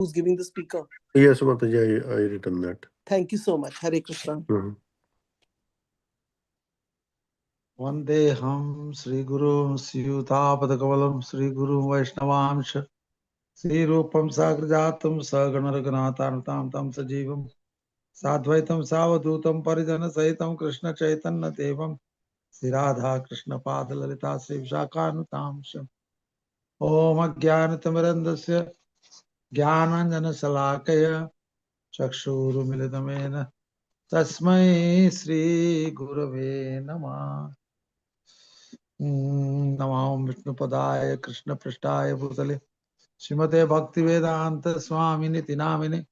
who's giving the speaker? Yes, Mataji, I written that. Thank you so much. Hare Krishna. Vandeham Sri Guru Siyutapadakamlam Sri Guru Vaishnavamsha Sri Rupam Sagrajatam Saganaraganatam Tam Sajivam Sadvaitam Savadutam Parijana Sahitam Krishna Chaitanya Devam Sri Radha Krishna Padalalita Sri Vishakanutamsham Om Ajnanatimirandasya Jnananjana Salakaya Chakshuru Militamena Tasmai Sri Gurave Namah. Namah Vishnu Padaya Krishna Prasthaya Bhutale Srimate Bhakti Vedanta Swamini Tinamini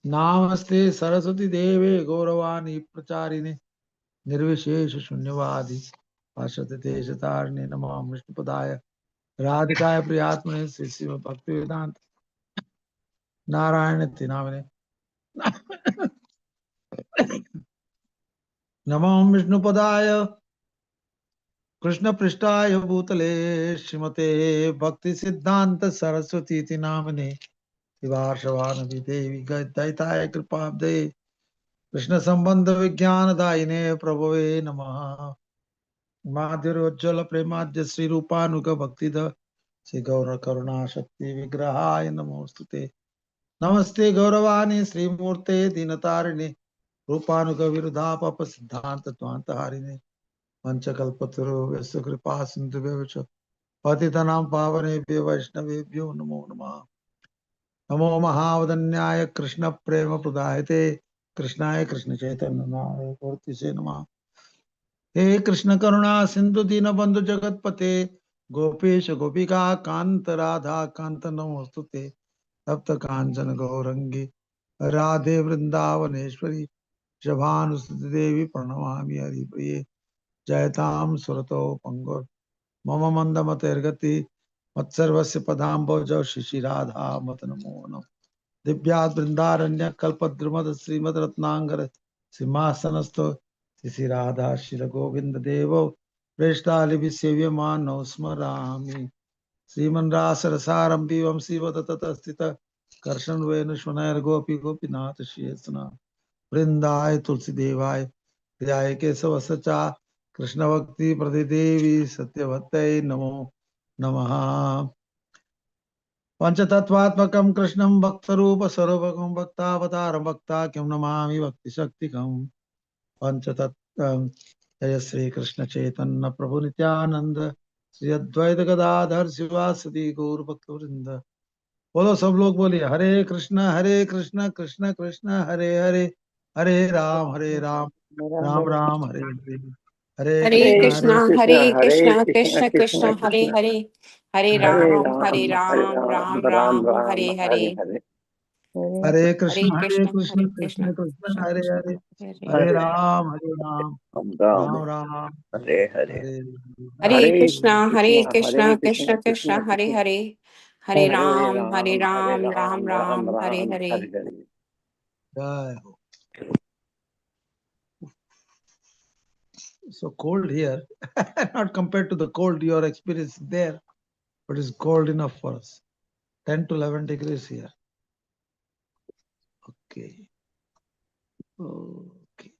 Namaste Saraswati Deve Gauravani Pracharine Nirvishesha Shunyavadi Pashate Teshatarne Namah Vishnu Padaya Radhikaya Priyatmane Sri Bhakti Vedanta Narayana Tinamine Namah Vishnu Padaya Krishna Prishtaya Bhutale Srimate Bhakti Siddhanta Saraswati Namane Shivarshavanavi Devi Daitaya Kripabde Krishna Sambandha Vijnana Daine Prabhave Namaha Madhurya Ujjvala Premadhya Sri Rupanuga Bhaktida Sri Gaura Karuna Shakti Vigrahaya Namostute Namaste Gauravani Sri Murte Dinatarine Rupanuga Viruddha Papa Siddhanta Tvanta Harine Panchakalpaturu Vyasa Kripa Sindhu Vyavacha Patitanam Pavanebhyo Vaishnavebhyo Namo Namah Namo Mahavadanyaya Krishna Prema Pradayate Krishnaya Krishna Chaitanya Namah Murti Se Namah He Krishna Karuna Sindhu Dina Bandhu Jagatpate Gopesha Gopika Kanta Radha Kanta Namostute Tapta Kanchana Gaurangi Radhe Vrindavaneshwari Shabhanusuti Devi Pranamami Hari Priye Jayatam Surato Pangur Mama Mandamatergati Matsarvasya Padamboja Shishi Radha Matanamonam Divyat Vrindaranya Kalpadrumad Srimad Ratnangara Simhasanasto Sisi Radha Shila Govinda Devo Preshtali Visevyamano Smarami Sriman Rasarasaram Pivam Sivatatastita Karshan Venushvanayar Gopi Gopinath Shesana Vrindai Tulsi Devai Jai Kesava Sacha Krishna Bhakti Pradidevi Satyavatai Namo Namaha Panchatattvatmakam Krishnam Bhaktarupa Sarvagam Bhaktavataram Bhaktakyam Namami Bhakti Shaktikam Panchatattam Jaya Sri Krishna Chaitanya Prabhu Nityananda Sri Advaita Gadadhar Sivasati Gaur Bhakta Vrinda बोलो सब लोग बोलिए हरे Krishna Krishna Krishna Hare Hare Hare Ram Ram Ram Hare Hare Hare Krishna, Hare Krishna, Krishna Krishna Krishna Krishna, Hare Krishna Hare, Hare Hare Ram, Hare Ram Hare Ram, Ram Ram Ram Ram, Ram Hare Hare Hare, Hare हरे Hare Krishna Krishna, Hare Krishna Krishna, Krishna Krishna हरे Krishna, हरे Hare हरे Hare. Ram Ram Ram Ram Ram Hare Hare हरे Hare Hare Krishna, Hare Krishna Krishna, Hare Krishna Krishna Krishna, Krishna Hare Krishna Hare, Hare Hare Ram, Hare Ram Hare Ram, Ram Ram Ram Ram, Hare Ram Hare. Hare Hare जय हो so cold here not compared to the cold you are experiencing there but it's cold enough for us 10 to 11 degrees here okay okay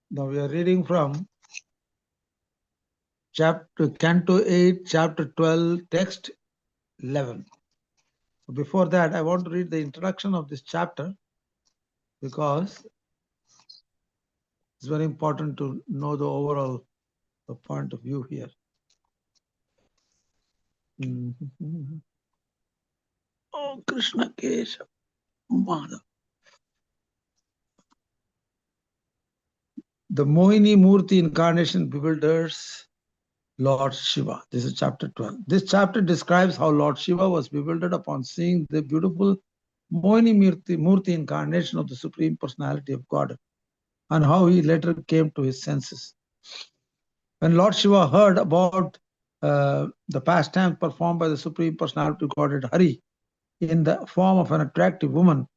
now we are reading from chapter Canto 8 chapter 12 text 11. Before that I want to read the introduction of this chapter because it's very important to know the overall point of view here. Oh Krishna Keshav Madhav. The Mohini Murti incarnation bewilders Lord Shiva. This is chapter 12. This chapter describes how Lord Shiva was bewildered upon seeing the beautiful Mohini Murti incarnation of the Supreme Personality of God and how he later came to his senses. When Lord Shiva heard about the pastime performed by the Supreme Personality of Godhead Hari in the form of an attractive woman,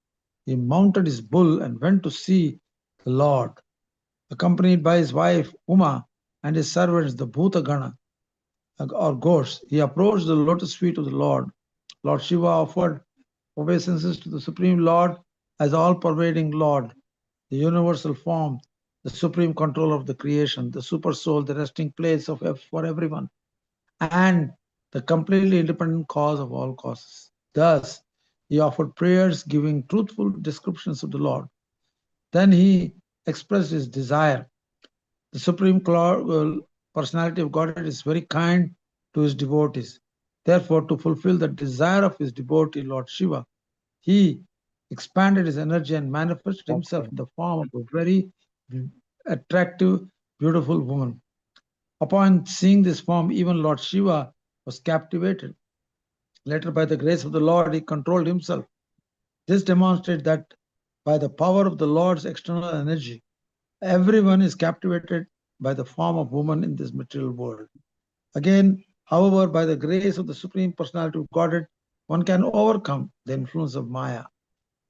he mounted his bull and went to see the Lord. Accompanied by his wife Uma and his servants, the Bhuta Gana or ghosts, he approached the lotus feet of the Lord, Lord Shiva offered obeisances to the Supreme Lord as all-pervading Lord, the universal form, the supreme controller of the creation, the super soul, the resting place for everyone, and the completely independent cause of all causes. Thus, he offered prayers giving truthful descriptions of the Lord. Then he expressed his desire. The Supreme Personality of Godhead is very kind to his devotees. Therefore, to fulfill the desire of his devotee, Lord Shiva, he expanded his energy and manifested himself in the form of a very attractive, beautiful woman. Upon seeing this form, even Lord Shiva was captivated. Later, by the grace of the Lord, he controlled himself. This demonstrates that by the power of the Lord's external energy, everyone is captivated by the form of woman in this material world. Again, however, by the grace of the Supreme Personality of Godhead, one can overcome the influence of Maya.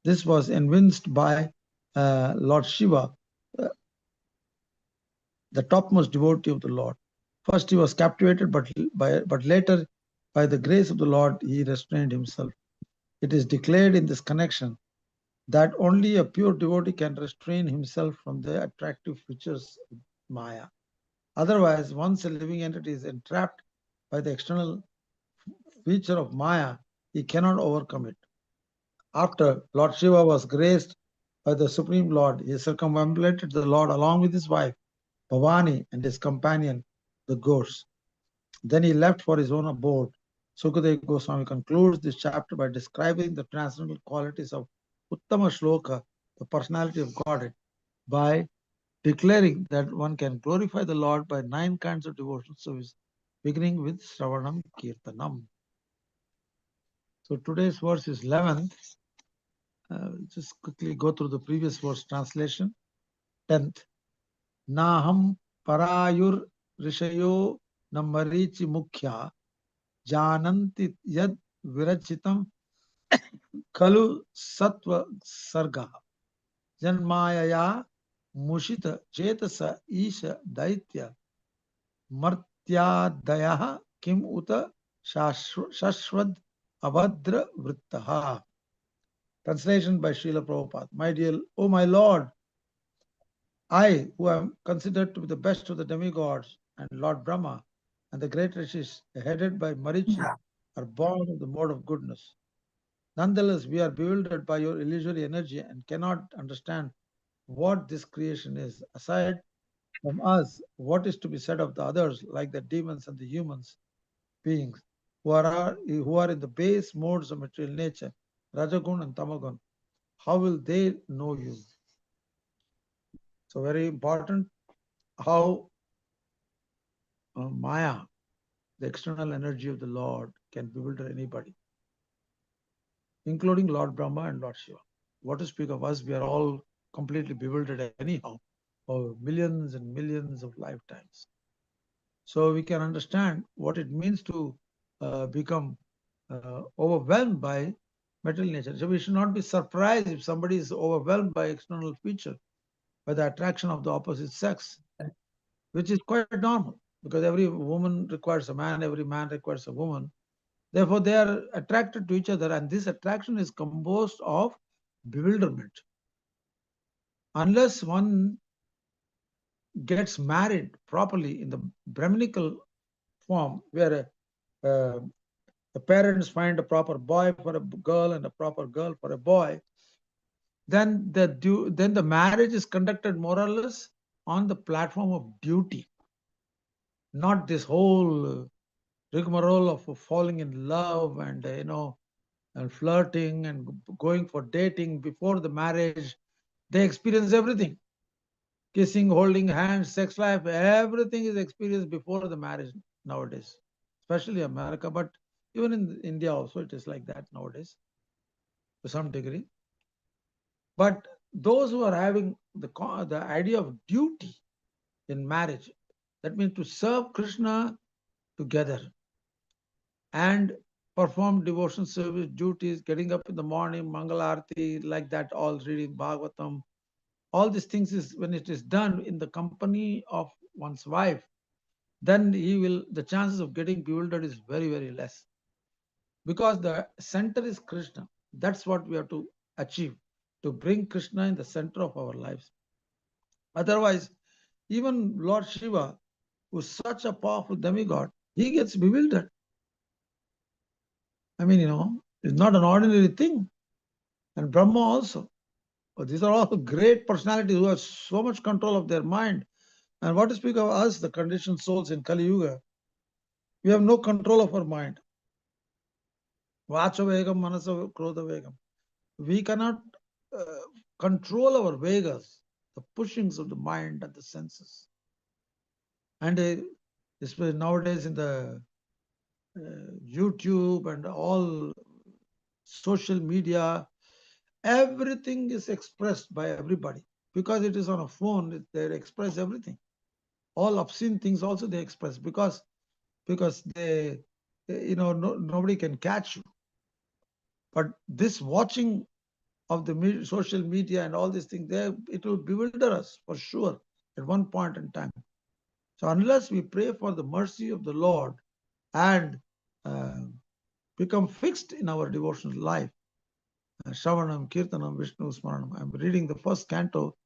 This was evinced by Lord Shiva, the topmost devotee of the Lord. First, he was captivated, but later, by the grace of the Lord, he restrained himself. It is declared in this connection that only a pure devotee can restrain himself from the attractive features of Maya. Otherwise, once a living entity is entrapped by the external feature of Maya, he cannot overcome it. After Lord Shiva was graced by the Supreme Lord, he circumambulated the Lord along with his wife, Bhavani, and his companion, the ghosts. Then he left for his own abode. Sukadeva Goswami concludes this chapter by describing the transcendental qualities of Uttama Shloka, the personality of Godhead, by declaring that one can glorify the Lord by 9 kinds of devotional service, beginning with Shravanam Kirtanam. So today's verse is 11th. Just quickly go through the previous verse translation. 10th. Naham parayur rishayo namarichi mukhya jananti yad virachitam kalu sattva sarga janmayaya mushita chetasa isha daitya martyadayah kim uta shashwad abhadra vrittaha. Translation by Srila Prabhupada. My dear, O my Lord, I, who am considered to be the best of the demigods, and Lord Brahma, and the great rishis, headed by Marichi, are born of the mode of goodness. Nonetheless, we are bewildered by your illusory energy and cannot understand what this creation is. Aside from us, what is to be said of the others, like the demons and the humans beings, who are in the base modes of material nature, Rajagun and Tamagun? How will they know you? So very important how Maya, the external energy of the Lord, can bewilder anybody, including Lord Brahma and Lord Shiva. What to speak of us, we are all completely bewildered anyhow for millions and millions of lifetimes. So we can understand what it means to become overwhelmed by material nature. So we should not be surprised if somebody is overwhelmed by external feature, by the attraction of the opposite sex, which is quite normal, because every woman requires a man, every man requires a woman. Therefore, they are attracted to each other, and this attraction is composed of bewilderment. Unless one gets married properly in the Brahminical form, where the parents find a proper boy for a girl and a proper girl for a boy, then the marriage is conducted more or less on the platform of duty, not this whole rigmarole of falling in love and and flirting and going for dating before the marriage. They experience everything. Kissing, holding hands, sex life, everything is experienced before the marriage nowadays, especially America, but even in India also it is like that nowadays to some degree. But those who are having the idea of duty in marriage, that means to serve Krishna together and perform devotion service duties, getting up in the morning, Mangala Arati, like that, all reading Bhagavatam. All these things is when it is done in the company of one's wife, then the chances of getting bewildered is very, very less. because the center is Krishna. That's what we have to achieve, to bring Krishna in the center of our lives. Otherwise, even Lord Shiva, who's such a powerful demigod, he gets bewildered. I mean, it's not an ordinary thing. And Brahma also. But these are all great personalities who have so much control of their mind. And what to speak of us, the conditioned souls in Kali Yuga? We have no control of our mind. Vacha vegam, manasa krodha vegam. We cannot control our vegas, the pushings of the mind and the senses. And especially nowadays in the YouTube and all social media, everything is expressed by everybody. Because it is on a phone, they express everything. All obscene things also they express because they nobody can catch you. But this watching of the social media and all these things, it will bewilder us for sure at one point in time. So unless we pray for the mercy of the Lord and become fixed in our devotional life, Shravanam, Kirtanam, Vishnu Smaranam. I'm reading the first canto.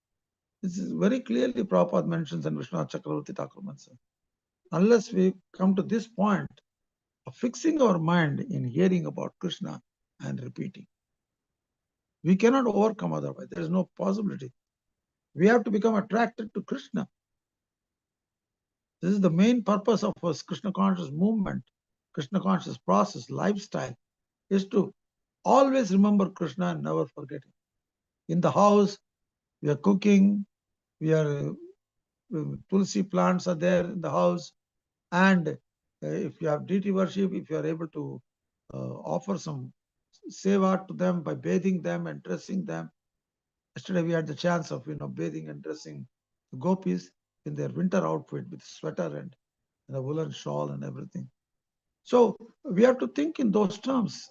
This is very clearly Prabhupada mentions and Vishnu Chakravarti Thakur mentions. Unless we come to this point of fixing our mind in hearing about Krishna and repeating, we cannot overcome otherwise. There is no possibility. We have to become attracted to Krishna. This is the main purpose of us Krishna conscious movement, Krishna conscious process, lifestyle, is to always remember Krishna and never forget him. In the house, we are cooking, we are tulsi plants are there in the house, and if you have deity worship, if you are able to offer some seva to them by bathing them and dressing them. Yesterday we had the chance of bathing and dressing the gopis in their winter outfit with sweater and a woolen shawl and everything. So we have to think in those terms,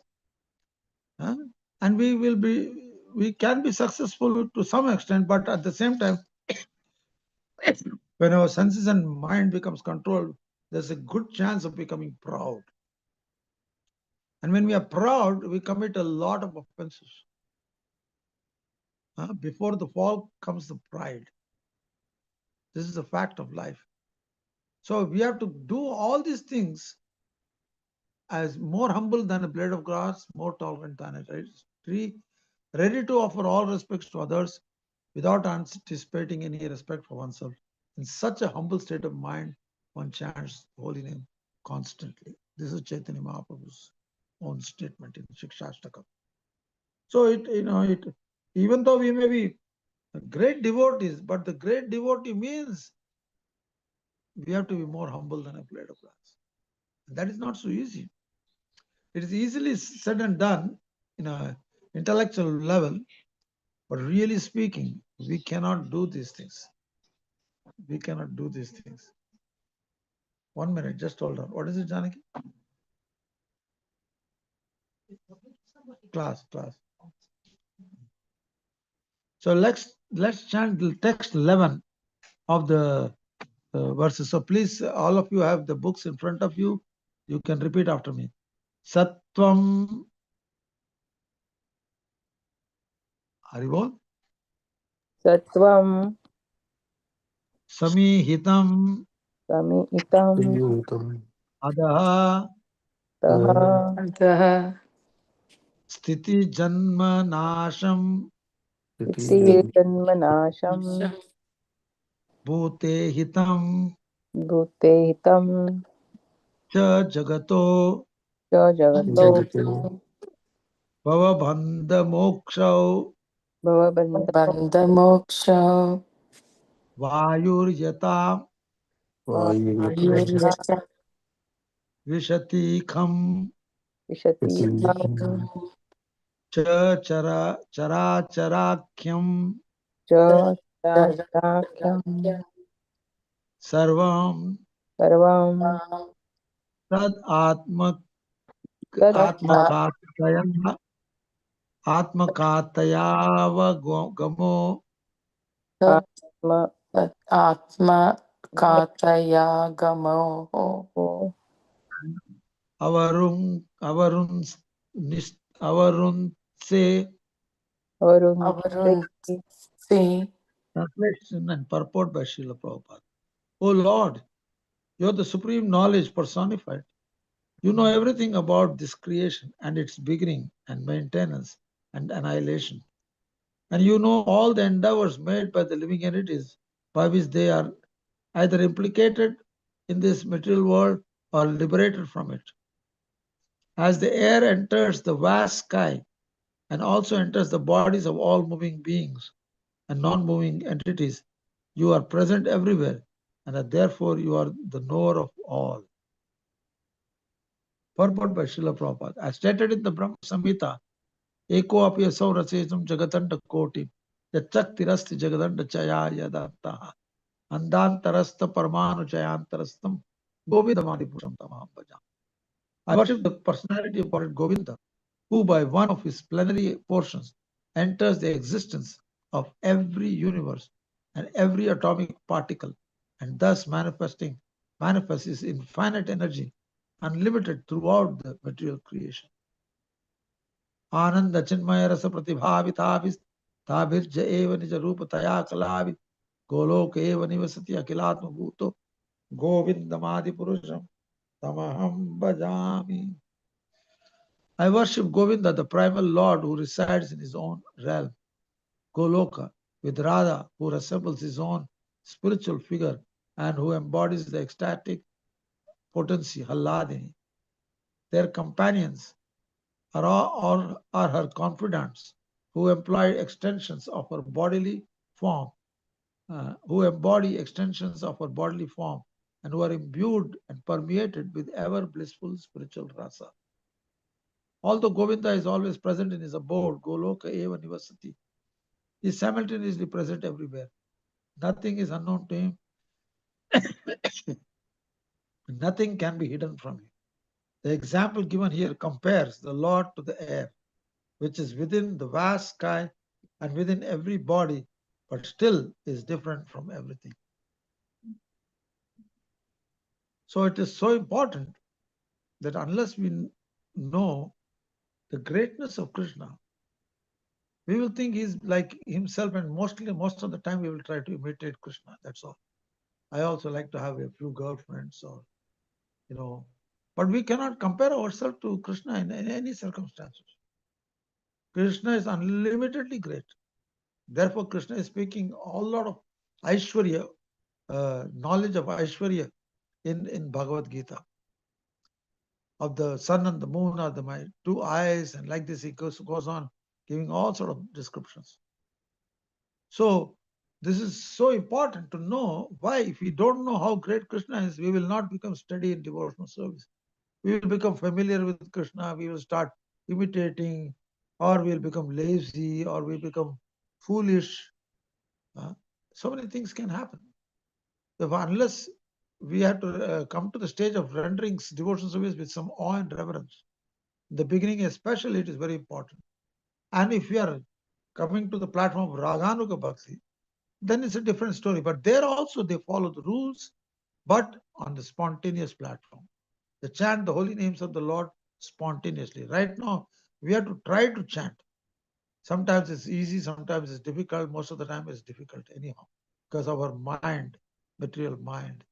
and we can be successful to some extent, but at the same time, when our senses and mind becomes controlled, there's a good chance of becoming proud. And when we are proud, we commit a lot of offenses. Before the fall comes the pride. This is a fact of life. So we have to do all these things as more humble than a blade of grass, more tolerant than a tree, ready to offer all respects to others without anticipating any respect for oneself. In such a humble state of mind, one chants the holy name constantly. This is Chaitanya Mahaprabhu's own statement in Shikshastakam. So even though we may be great devotees, but the great devotee means we have to be more humble than a blade of grass. That is not so easy. It is easily said and done in an intellectual level, but really speaking, we cannot do these things. We cannot do these things. 1 minute, just hold on. What is it, Janaki? Class. So let's chant the text 11 of the verses. So please, all of you have the books in front of you. You can repeat after me. Sattvam. Haribol. Sattvam Samihitam. Samihitam Samyutam. Adaha. Taha Antah Sthiti Janma Nasham. Iti Janmanasham Bhute Hitam. Bhute Hitam Cha Jagato. Cha Jagato Jagatu. Bhavabandha Mokshau. Bhavabandha Bandha Moksha Vayur Yata. Vayutam. Ayurveda Vishati Kham. Vishati Cha Chara Charakyam. Cha Charakyam Sarvam Sarvam Tad Tad Atmakatayava Gamo Atma Atma Kataya Gamo Avarun se. Varun Avarun say, Translation and purport by Srila Prabhupada. O Lord, you are the supreme knowledge personified. You know everything about this creation and its beginning and maintenance and annihilation. And you know all the endeavors made by the living entities by which they are either implicated in this material world or liberated from it. As the air enters the vast sky and also enters the bodies of all moving beings and non-moving entities, you are present everywhere, and that therefore you are the knower of all. Purport by Srila Prabhupada. As stated in the Brahma Samhita, Eko api asau rasesam jagatanda koti, yachaktirasti jagatanda chaya yadattaha, andantarasta parmanu chayantarastam, govindamadi purusham tamaham bhajam. I worship the personality of Lord Govinda, who by one of his plenary portions enters the existence of every universe and every atomic particle, and thus manifests his infinite energy, unlimited throughout the material creation. Ananda chinmaya rasa pratibhavitavis tabhirja eva nija rupa taya kalavi goloka eva nivasati akilatma bhuto govindamadi purusham tamaham bhajami. I worship Govinda, the primal Lord who resides in his own realm, Goloka, with Radha, who resembles his own spiritual figure and who embodies the ecstatic potency, Halladini. Their companions are her confidants, who employ extensions of her bodily form, who embody extensions of her bodily form, and who are imbued and permeated with ever blissful spiritual rasa. Although Govinda is always present in his abode, Goloka Eva Nivasati, he is simultaneously present everywhere. Nothing is unknown to him. Nothing can be hidden from him. The example given here compares the Lord to the air, which is within the vast sky and within every body, but still is different from everything. So it is so important that unless we know the greatness of Krishna, we will think he's like himself, and most of the time we will try to imitate Krishna. That's all. I also like to have a few girlfriends, or but we cannot compare ourselves to Krishna in any circumstances. Krishna is unlimitedly great. Therefore, Krishna is speaking a lot of Aishwarya, knowledge of Aishwarya in Bhagavad Gita. Of the sun and the moon are my two eyes, and like this he goes on giving all sort of descriptions. So this is so important to know. Why? If we don't know how great Krishna is, we will not become steady in devotional service. We will become familiar with Krishna, we will start imitating, or we will become lazy, or we become foolish. So many things can happen. Unless we have to come to the stage of rendering devotional service with some awe and reverence. In the beginning especially, it is very important. And if we are coming to the platform of Raganuga Bhakti, then it's a different story. But there also they follow the rules, but on the spontaneous platform. They chant the holy names of the Lord spontaneously. Right now, we have to try to chant. Sometimes it's easy, sometimes it's difficult. Most of the time it's difficult anyhow, because of our mind, material mind.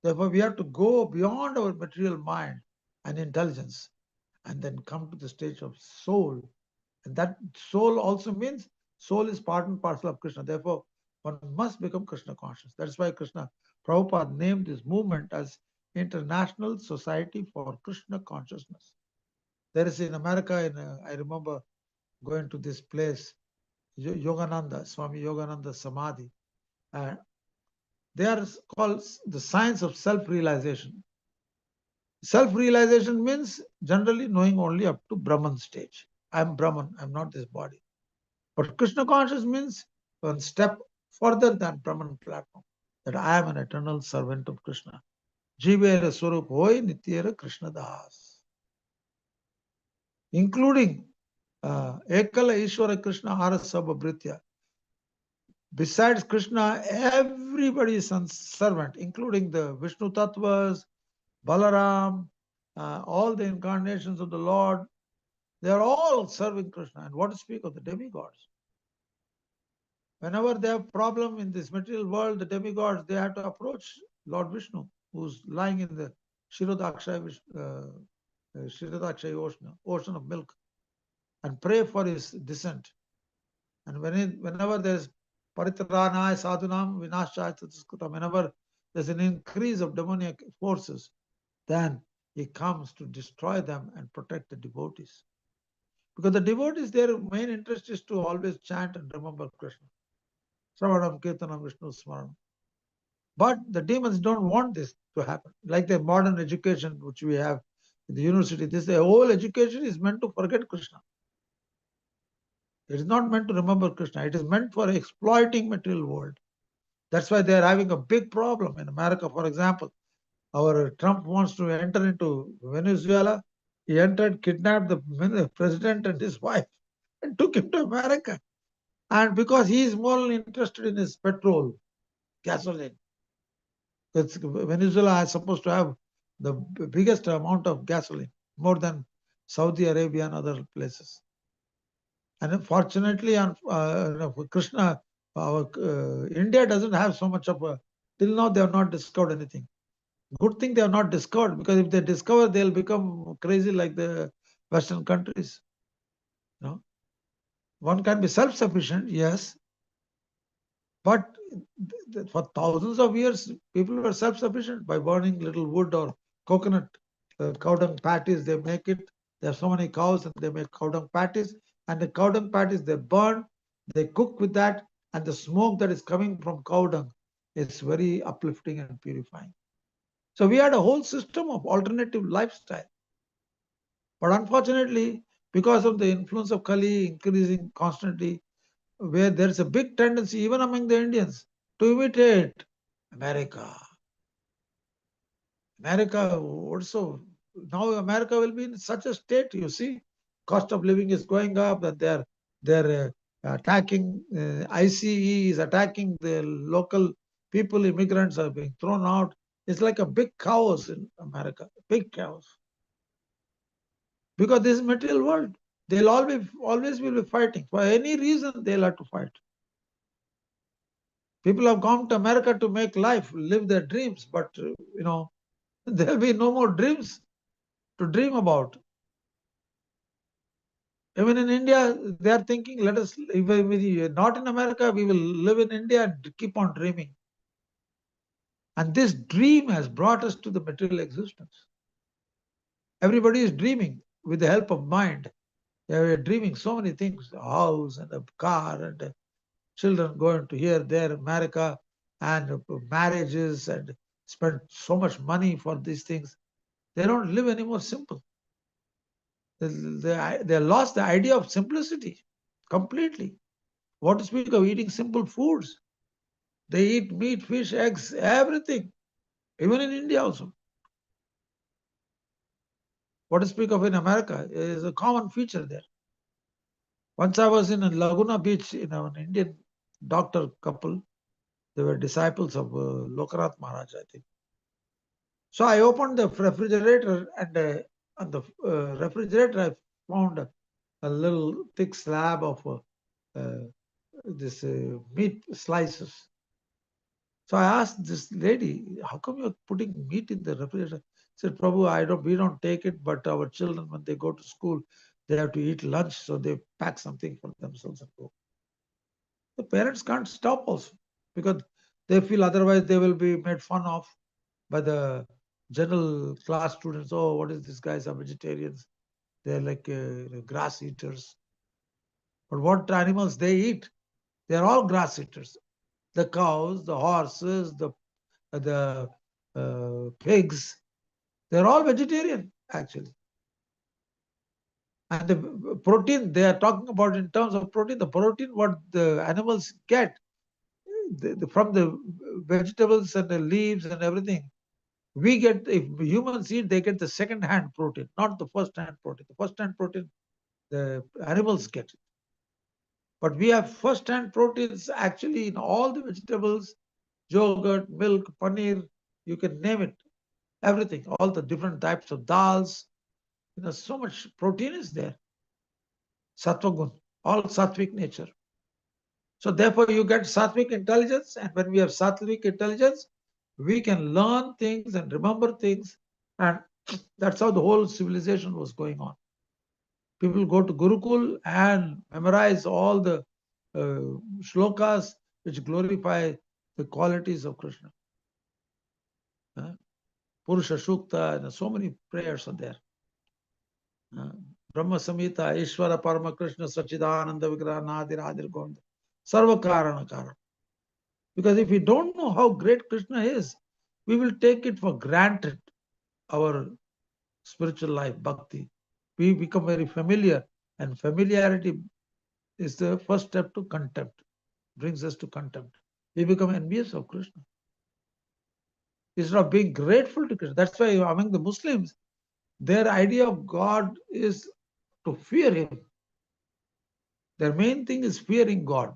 Therefore, we have to go beyond our material mind and intelligence, and then come to the stage of soul. And that soul also means soul is part and parcel of Krishna. Therefore, one must become Krishna conscious. That's why Prabhupada named this movement as International Society for Krishna Consciousness. There is in America, I remember going to this place, Yogananda, Swami Yogananda Samadhi. They are called the science of self-realization. Self-realization means generally knowing only up to Brahman stage. I'm Brahman, I'm not this body. But Krishna conscious means one step further than Brahman platform, that I am an eternal servant of Krishna. Jivera Swarup Hoy Nityera Krishna Das. Including Ekala Ishwara Krishna Arasabha Britya. Besides Krishna, everybody is a servant, including the Vishnu Tattvas, Balaram, all the incarnations of the Lord, they are all serving Krishna. And what to speak of the demigods? Whenever they have problem in this material world, the demigods, they have to approach Lord Vishnu, who's lying in the Kshirodakshay ocean of milk, and pray for his descent. And whenever there's paritranaya sadhunam vinashaya tataskrutam, whenever there's an increase of demoniac forces, then he comes to destroy them and protect the devotees. Because the devotees, their main interest is to always chant and remember Krishna. Sravanam, Kirtanam, Vishnu Smaranam. But the demons don't want this to happen. Like the modern education which we have in the university, the whole education is meant to forget Krishna. It is not meant to remember Krishna. It is meant for exploiting material world. That's why they are having a big problem in America. For example, our Trump wants to enter into Venezuela. He entered, kidnapped the president and his wife, and took him to America. And because he is more interested in his petrol, gasoline. Because Venezuela is supposed to have the biggest amount of gasoline, more than Saudi Arabia and other places. And unfortunately, Krishna, India doesn't have so much of a, till now they have not discovered anything. Good thing they have not discovered, because if they discover, they'll become crazy like the Western countries. One can be self-sufficient, yes, but for thousands of years, people were self-sufficient by burning little wood or coconut cow dung patties. They make it. There are so many cows, and they make cow dung patties. And the cow dung patties they burn, they cook with that, and the smoke that is coming from cow dung is very uplifting and purifying. So we had a whole system of alternative lifestyle. But unfortunately, because of the influence of Kali increasing constantly, where there's a big tendency, even among the Indians, to imitate America. America also, now America will be in such a state, you see, cost of living is going up, and they're attacking, ICE is attacking the local people, immigrants are being thrown out. It's like a big chaos in America, big chaos. Because this material world, they'll always will be fighting. For any reason, they'll have to fight. People have gone to America to make life, live their dreams, but there'll be no more dreams to dream about. Even in India, they are thinking, let us, if we are not in America, we will live in India and keep on dreaming. And this dream has brought us to the material existence. Everybody is dreaming with the help of mind. They are dreaming so many things, a house and a car and children going to here, there, America, and marriages, and spend so much money for these things. They don't live anymore simple. They lost the idea of simplicity completely. What to speak of eating simple foods? They eat meat, fish, eggs, everything, even in India also. What to speak of in America is a common feature there. Once I was in Laguna Beach, an Indian doctor couple. They were disciples of Lokanath Maharaj, I think. So I opened the refrigerator, and on the refrigerator I found a little thick slab of this meat slices. So I asked this lady, how come you're putting meat in the refrigerator? She said, Prabhu, we don't take it, but our children, when they go to school, they have to eat lunch, so they pack something for themselves and go. The parents can't stop also, because they feel otherwise they will be made fun of by the general class students. Oh, what is this? Guys are vegetarians. They're like grass eaters. But what animals they eat? They're all grass eaters. The cows, the horses, the pigs, they're all vegetarian actually. And the protein they are talking about in terms of protein, the protein what the animals get from the vegetables and the leaves and everything, we get, if humans eat, they get the second-hand protein, not the first-hand protein. The first-hand protein, the animals get it. But we have first-hand proteins actually in all the vegetables, yogurt, milk, paneer, you can name it. everything, all the different types of dals. So much protein is there. Sattva gun, all sattvic nature. So therefore you get sattvic intelligence, and when we have sattvic intelligence, we can learn things and remember things, and that's how the whole civilization was going on. People go to Gurukul and memorize all the shlokas which glorify the qualities of Krishna. Purusha Shukta, and so many prayers are there. Brahma Samhita, Ishvara Parama Krishna Sachidananda Vigraha Nadir Adir Govinda Sarva Karana Karana. Because if we don't know how great Krishna is, we will take it for granted, our spiritual life, bhakti. We become very familiar, and familiarity is the first step to contempt, brings us to contempt. We become envious of Krishna. Instead of being grateful to Krishna. That's why among the Muslims, their idea of God is to fear Him. Their main thing is fearing God.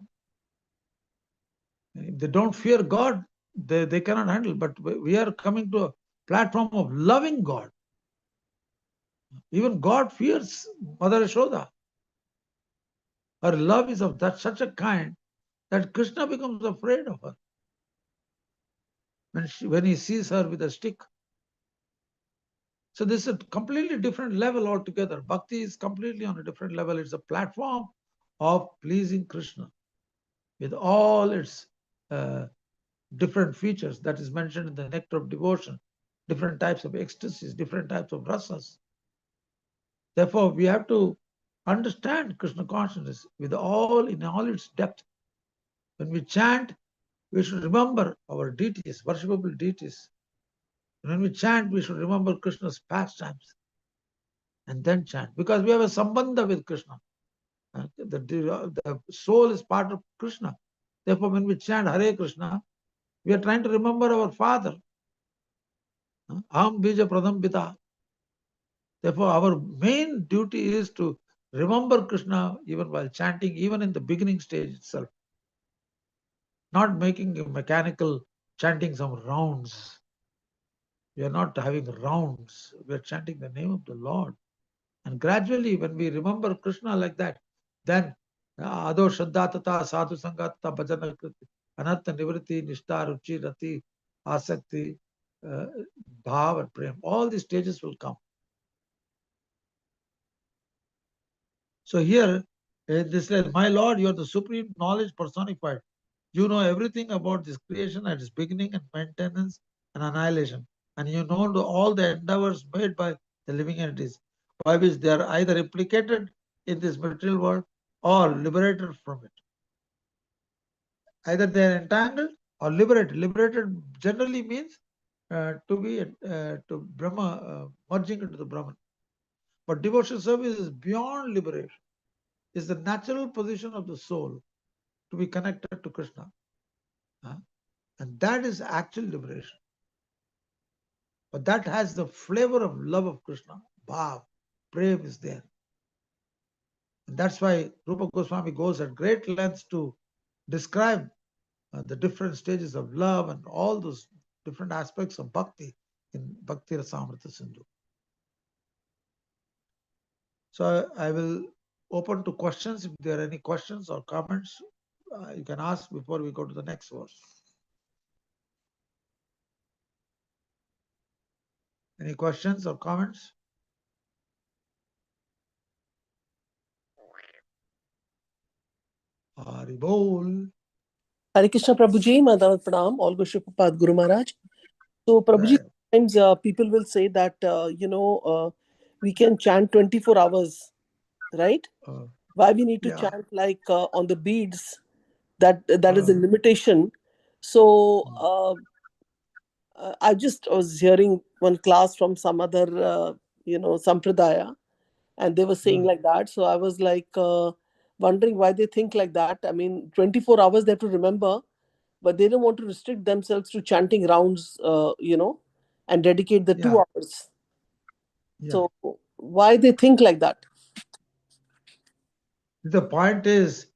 If they don't fear God, they cannot handle. But we are coming to a platform of loving God. Even God fears Mother Yashoda. Her love is of such a kind that Krishna becomes afraid of her when he sees her with a stick. So this is a completely different level altogether. Bhakti is completely on a different level. It's a platform of pleasing Krishna with all its different features that is mentioned in the nectar of devotion, different types of ecstasies, different types of rasas. Therefore, we have to understand Krishna consciousness in all its depth. When we chant, we should remember our deities, worshipable deities. When we chant, we should remember Krishna's pastimes and then chant, because we have a sambandha with Krishna. The soul is part of Krishna. Therefore, when we chant Hare Krishna, we are trying to remember our father. Aham bija pradam pita. Therefore, our main duty is to remember Krishna even while chanting, even in the beginning stage itself. Not making a mechanical chanting some rounds. We are not having rounds. We are chanting the name of the Lord. And gradually, when we remember Krishna like that, then Ado Shraddhatata Sadhu Sangata Bhajana Kriti Anartha Nivriti Nishta Ruchi Rati Asakti Bhav and Prem. All these stages will come. So here, this says, my Lord, you are the supreme knowledge personified. You know everything about this creation at its beginning and maintenance and annihilation. And you know all the endeavors made by the living entities, by which they are either implicated in this material world or liberated from it. Either they are entangled or liberated. Liberated generally means to Brahma, merging into the Brahman. But devotional service is beyond liberation. It's the natural position of the soul to be connected to Krishna. And that is actual liberation. But that has the flavor of love of Krishna. Bhav, prem is there. And that's why Rupa Goswami goes at great lengths to describe the different stages of love and all those different aspects of bhakti in Bhakti Rasamrita Sindhu. So I will open to questions. If there are any questions or comments, you can ask before we go to the next verse. Any questions or comments? Hari Bol. Hare Krishna Prabhuji, Madhavat Pranam, all Goshapapat Guru Maharaj. So Prabhuji, sometimes people will say that, we can chant 24 hours, right? Why we need to chant like on the beads, that is a limitation. So I just was hearing one class from some other, sampradaya, and they were saying like that. So I was like wondering why they think like that. I mean, 24 hours they have to remember, but they don't want to restrict themselves to chanting rounds, and dedicate the 2 hours. So why they think like that? The point is,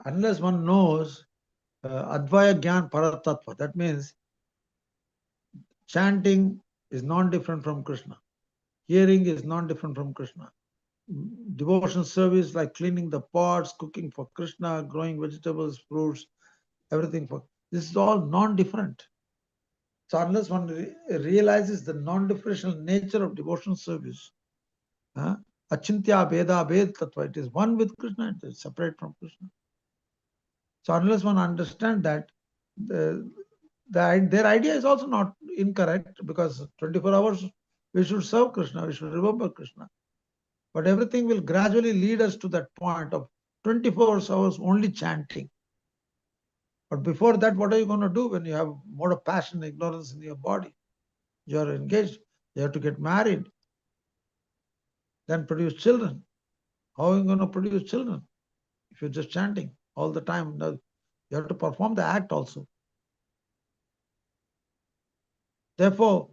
unless one knows Advaya Gyan Paratattva, that means chanting is non-different from Krishna. Hearing is non-different from Krishna. Devotional service like cleaning the pots, cooking for Krishna, growing vegetables, fruits, everything for this is all non-different. So unless one realizes the non-differential nature of devotional service, achintya beda bed tattva, it is one with Krishna, it is separate from Krishna. So unless one understands that, their idea is also not incorrect, because 24 hours we should serve Krishna, we should remember Krishna. But everything will gradually lead us to that point of 24 hours only chanting. But before that, what are you going to do when you have more of passion, ignorance in your body? You are engaged, you have to get married, then produce children. How are you going to produce children if you're just chanting all the time? You have to perform the act also. Therefore,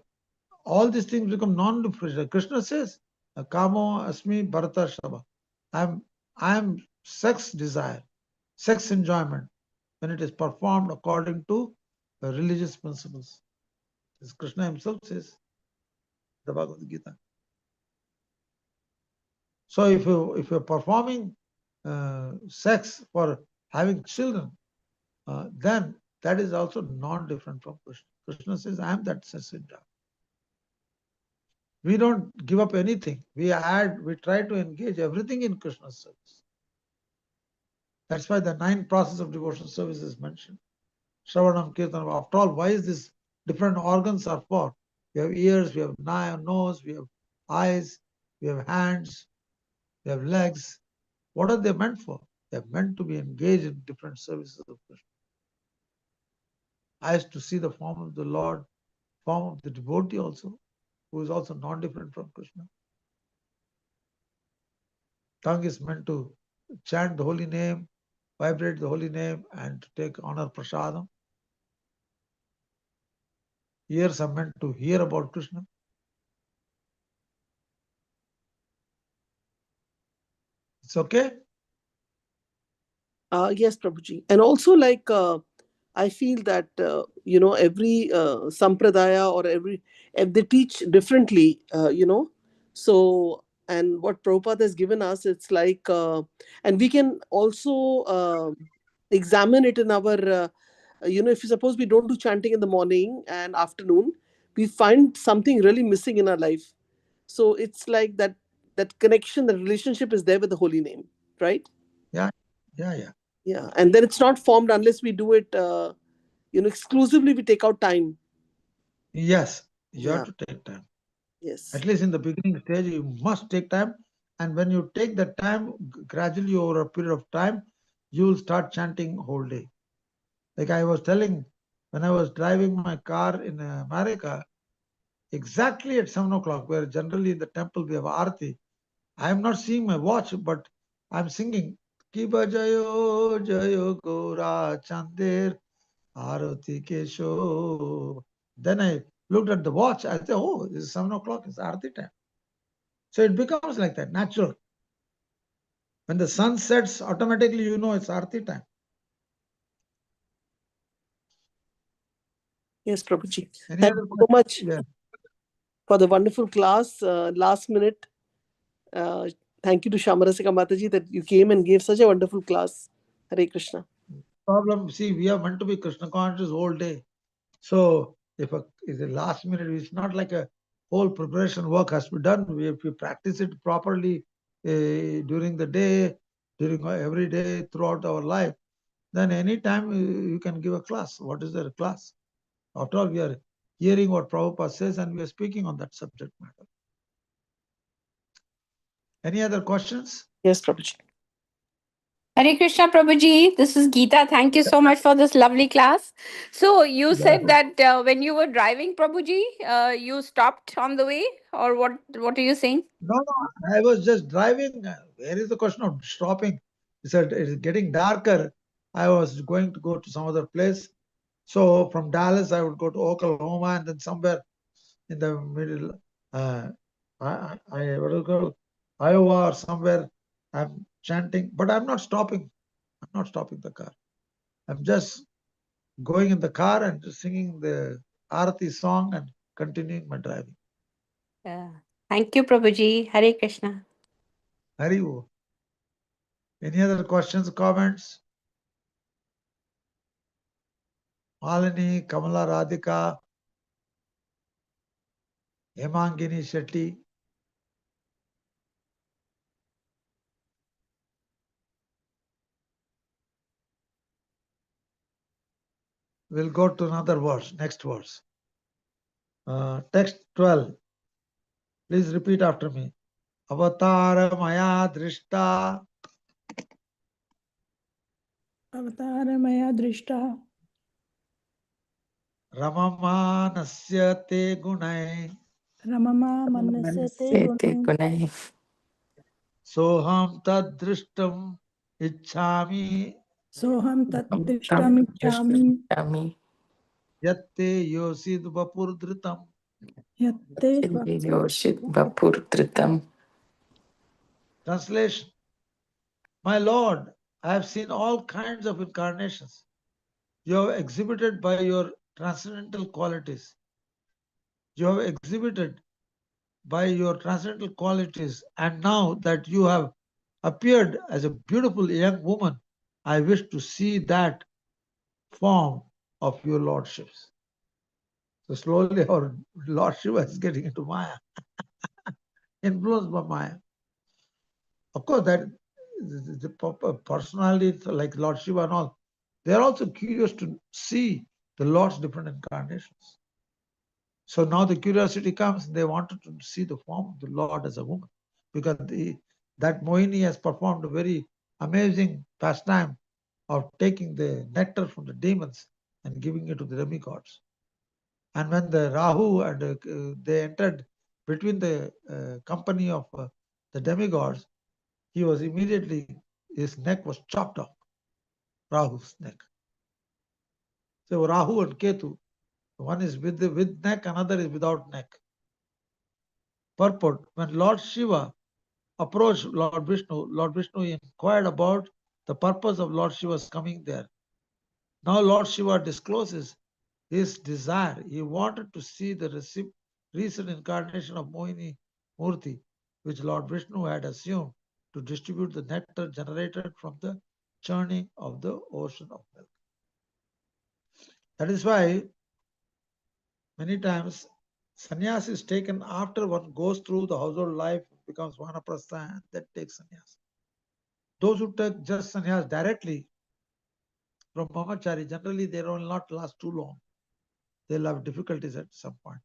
all these things become non-differential. Krishna says, Kamo Asmi Bharata Shava. I am sex desire, sex enjoyment, when it is performed according to the religious principles. As Krishna himself says, the Bhagavad Gita. So if you're performing sex for having children, then that is also non-different from Krishna. Krishna says, I am that sex enjoyment. We don't give up anything. We try to engage everything in Krishna's service. That's why the 9 process of devotional service is mentioned. Shravanam, Kirtanam. After all, why is this different organs are for? We have ears, we have nose, we have eyes, we have hands, we have legs. What are they meant for? They're meant to be engaged in different services of Krishna. Eyes to see the form of the Lord, form of the devotee also, who is also non-different from Krishna. Tongue is meant to chant the holy name, vibrate the holy name, and to take honor prasadam. Ears are meant to hear about Krishna. It's okay? Yes, Prabhuji. And also, like, I feel that, every sampradaya or if they teach differently, so, and what Prabhupada has given us, it's like, and we can also examine it in our, if you suppose we don't do chanting in the morning and afternoon, we find something really missing in our life. So it's like that connection, the relationship is there with the holy name, right? Yeah. Yeah, and then it's not formed unless we do it, exclusively. We take out time. Yes, you Yeah. have to take time. Yes. At least in the beginning stage, you must take time. And when you take that time, gradually over a period of time, you will start chanting whole day. Like I was telling, when I was driving my car in America, exactly at 7 o'clock, where generally in the temple we have Aarti, I am not seeing my watch, but I'm singing, Kiba Jayo Jayo Gora Chandir Arati Kesho. Then I looked at the watch, I said, oh, this is 7 o'clock, it's Aarti time. So it becomes like that, natural. When the sun sets, automatically you know it's Aarti time. Yes, Prabhuji. Any Thank other you so much Yeah. for the wonderful class. Last minute. Thank you to Shamarasika Mataji that you came and gave such a wonderful class. Hare Krishna. Problem, see, we are meant to be Krishna conscious all day. So if the last minute, it's not like a whole preparation work has to be done. If we practice it properly during the day, during every day throughout our life, then anytime you can give a class. What is the class? After all, we are hearing what Prabhupada says and we are speaking on that subject matter. Any other questions? Yes, Prabhuji. Hare Krishna Prabhuji, this is Geeta. Thank you so much for this lovely class. So you said that when you were driving Prabhuji, you stopped on the way, or what are you saying? No, I was just driving. Where is the question of stopping? He said it is getting darker. I was going to go to some other place. So from Dallas, I would go to Oklahoma, and then somewhere in the middle, I what do you call Iowa or somewhere. I'm chanting, but I'm not stopping. I'm not stopping the car. I'm just going in the car and just singing the Arati song and continuing my driving. Thank you, Prabhuji. Hare Krishna. Hari Bo. Any other questions, comments? Malini, Kamala Radhika, Hemangini Shetty. We'll go to another verse, next verse. Text 12. Please repeat after me. Avatara Maya Drishta अवतारमया दृष्टा Ramamanasya te gunai रममा मनस्य ते Sete गुणे Gunai. soham tad drishtam ichhami सोऽहं Tam तद्दृष्टमिच्छामि Yami. yatte yosid vapurdritam. यत्ते Yoshit Vapur Tritam. Translation. My Lord, I have seen all kinds of incarnations. You have exhibited by your transcendental qualities. You have exhibited by your transcendental qualities, and now that you have appeared as a beautiful young woman, I wish to see that form of your lordships. So slowly our Lord Shiva is getting into Maya, influenced by Maya. Of course, that the personalities like Lord Shiva and all, they are also curious to see the Lord's different incarnations. So now the curiosity comes, they wanted to see the form of the Lord as a woman, because that Mohini has performed a very amazing pastime of taking the nectar from the demons and giving it to the demigods. And when the Rahu and they entered between the company of the demigods, he was immediately, his neck was chopped off, Rahu's neck. So Rahu and Ketu, one is with neck, another is without neck. Purport, when Lord Shiva approached Lord Vishnu inquired about the purpose of Lord Shiva's coming there. Now Lord Shiva discloses his desire. He wanted to see the recent incarnation of Mohini Murti, which Lord Vishnu had assumed to distribute the nectar generated from the churning of the ocean of milk. That is why many times sannyas is taken after one goes through the household life, becomes vanaprastha, and then takes sannyas. Those who take just sannyas directly from brahmachari, generally they will not last too long. They'll have difficulties at some point.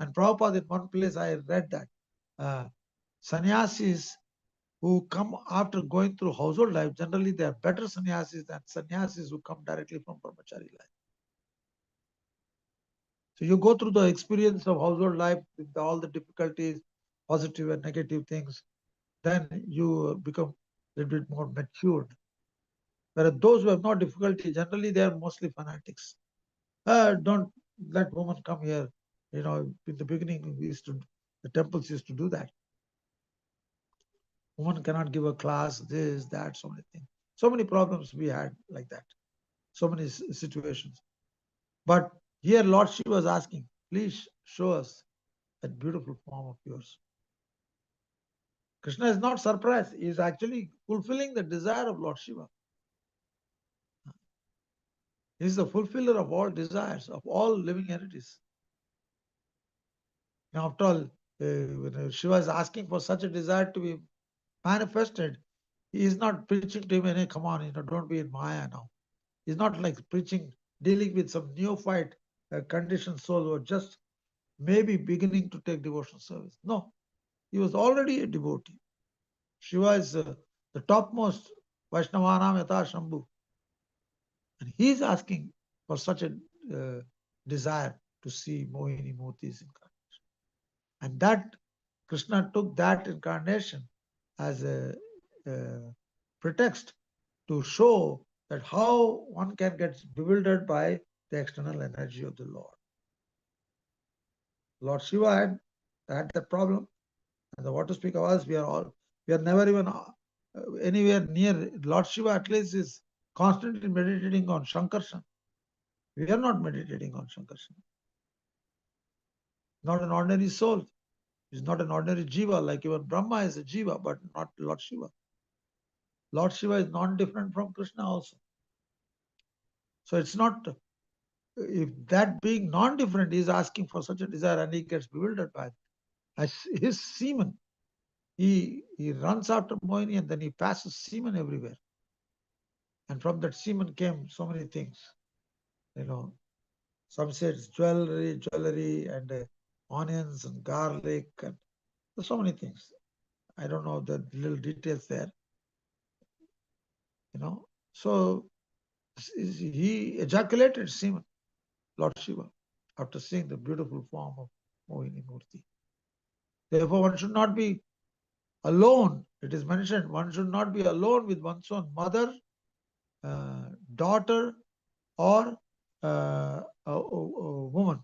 And Prabhupada, in one place I read that sannyasis who come after going through household life, generally they are better sannyasis than sannyasis who come directly from brahmachari life. So you go through the experience of household life with all the difficulties, positive and negative things, then you become a little bit more matured. Whereas those who have no difficulty, generally they are mostly fanatics. Don't let women come here. You know, in the beginning, the temples used to do that. Woman cannot give a class, this, that, so many things. So many problems we had like that. So many situations. But here Lord Shiva was asking, please show us that beautiful form of yours. Krishna is not surprised. He is actually fulfilling the desire of Lord Shiva. He is the fulfiller of all desires, of all living entities. Now, after all, when Shiva is asking for such a desire to be manifested, he is not preaching to him, hey, come on, don't be in Maya now. He's not like preaching, dealing with some neophyte conditioned soul who are just maybe beginning to take devotional service. No, he was already a devotee. Shiva is the topmost Vaishnavanam Yata Shambhu. And he is asking for such a desire to see Mohini Murti's incarnation. And that Krishna took that incarnation as a pretext to show that how one can get bewildered by the external energy of the Lord. Lord Shiva had that problem. And what to speak of us, we are never even anywhere near. Lord Shiva at least is constantly meditating on Shankarshan. We are not meditating on Shankarshan. not an ordinary soul. He's not an ordinary jiva, like even Brahma is a jiva, but not Lord Shiva. Lord Shiva is non-different from Krishna also. So it's not, if that being non-different is asking for such a desire and he gets bewildered by it, as his semen, he runs after Mohini and then he passes semen everywhere. And from that semen came so many things. Some say it's jewelry and onions and garlic and so many things. I don't know the little details there. So he ejaculated semen, Lord Shiva, after seeing the beautiful form of Mohini Murti. Therefore, one should not be alone. It is mentioned, one should not be alone with one's own mother, daughter, or a woman.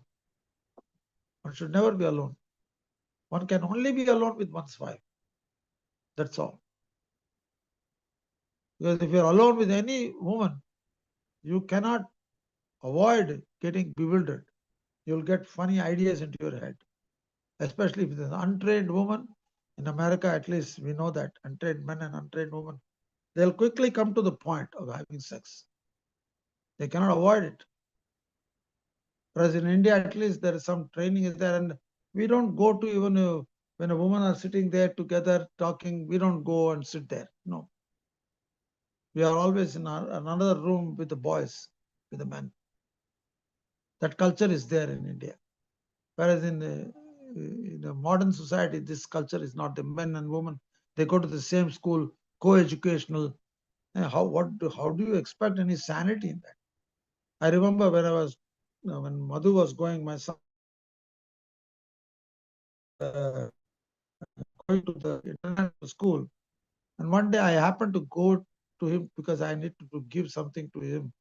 One should never be alone. One can only be alone with one's wife. That's all. Because if you're alone with any woman, you cannot avoid getting bewildered. You'll get funny ideas into your head. Especially if it's an untrained woman. In America, at least we know that untrained men and untrained women, they'll quickly come to the point of having sex. They cannot avoid it. Whereas in India, at least there is some training is there, and we don't go to even when a woman are sitting there together talking, we don't go and sit there. No. We are always in another room with the boys, with the men. That culture is there in India. Whereas in the modern society, this culture is not. The men and women, they go to the same school, co-educational. How do you expect any sanity in that? I remember when Madhu was going, my son going to the international school, and one day I happened to go to him because I needed to give something to him.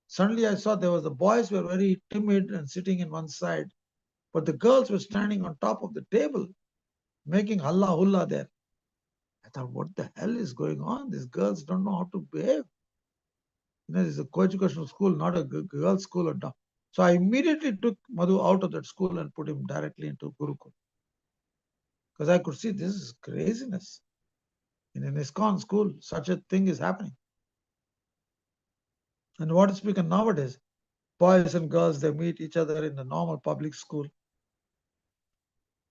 Suddenly I saw the boys were very timid and sitting in one side, but the girls were standing on top of the table, making halla hulla there. I thought, what the hell is going on? These girls don't know how to behave. This is a co-educational school, not a girls' school. So I immediately took Madhu out of that school and put him directly into Gurukul. Because I could see this is craziness. In an ISKCON school, such a thing is happening. And what is speaking nowadays? Boys and girls, they meet each other in the normal public school.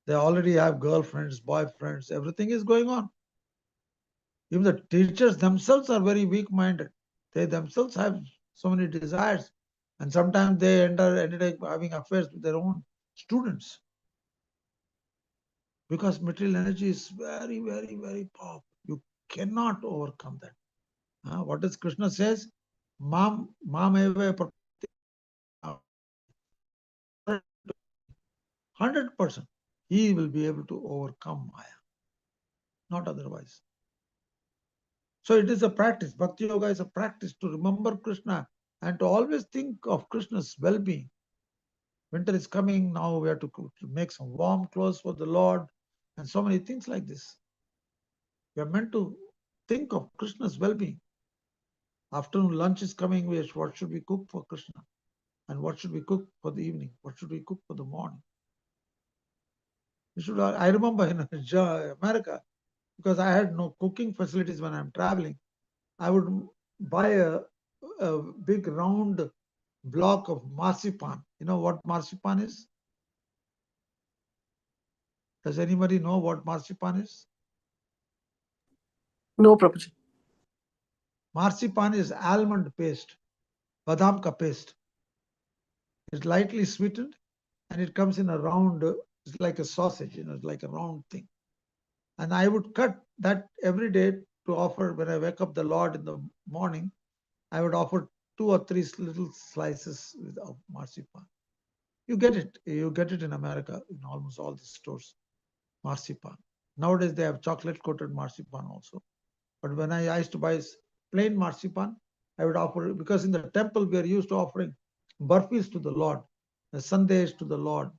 They already have girlfriends, boyfriends, everything is going on. Even the teachers themselves are very weak-minded. They themselves have so many desires. And sometimes they ended up having affairs with their own students. Because material energy is very, very, very powerful. You cannot overcome that. What does Krishna says? Mam eva 100%. He will be able to overcome Maya. Not otherwise. So it is a practice. Bhakti Yoga is a practice to remember Krishna and to always think of Krishna's well-being. Winter is coming, now we have to make some warm clothes for the Lord and so many things like this. We are meant to think of Krishna's well-being. Afternoon lunch is coming, what should we cook for Krishna? And what should we cook for the evening? What should we cook for the morning? I remember in America, because I had no cooking facilities when I'm traveling, I would buy a big round block of marzipan. You know what marzipan is? Does anybody know what marzipan is? No, Prabhuji. Marzipan is almond paste, badam ka paste. It's lightly sweetened and it comes in a round, it's like a sausage, it's like a round thing. And I would cut that every day to offer when I wake up the Lord in the morning. I would offer 2 or 3 little slices of marzipan. You get it in America in almost all the stores. Marzipan. Nowadays they have chocolate coated marzipan also. But when I used to buy plain marzipan, I would offer, because in the temple we are used to offering burfis to the Lord, the sandesh to the Lord.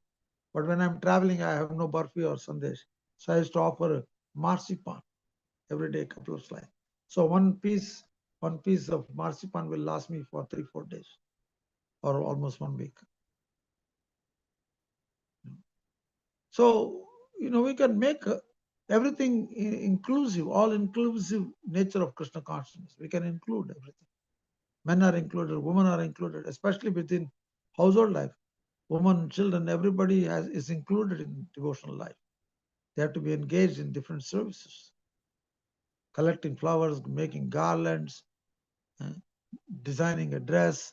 But when I'm traveling, I have no burfi or sandesh. So I used to offer marzipan every day, a couple of slices. So one piece of marzipan will last me for 3-4 days or almost 1 week. So, we can make everything inclusive, all-inclusive nature of Krishna consciousness. We can include everything. Men are included, women are included, especially within household life. Women, children, everybody is included in devotional life. They have to be engaged in different services, collecting flowers, making garlands, uh, designing a dress.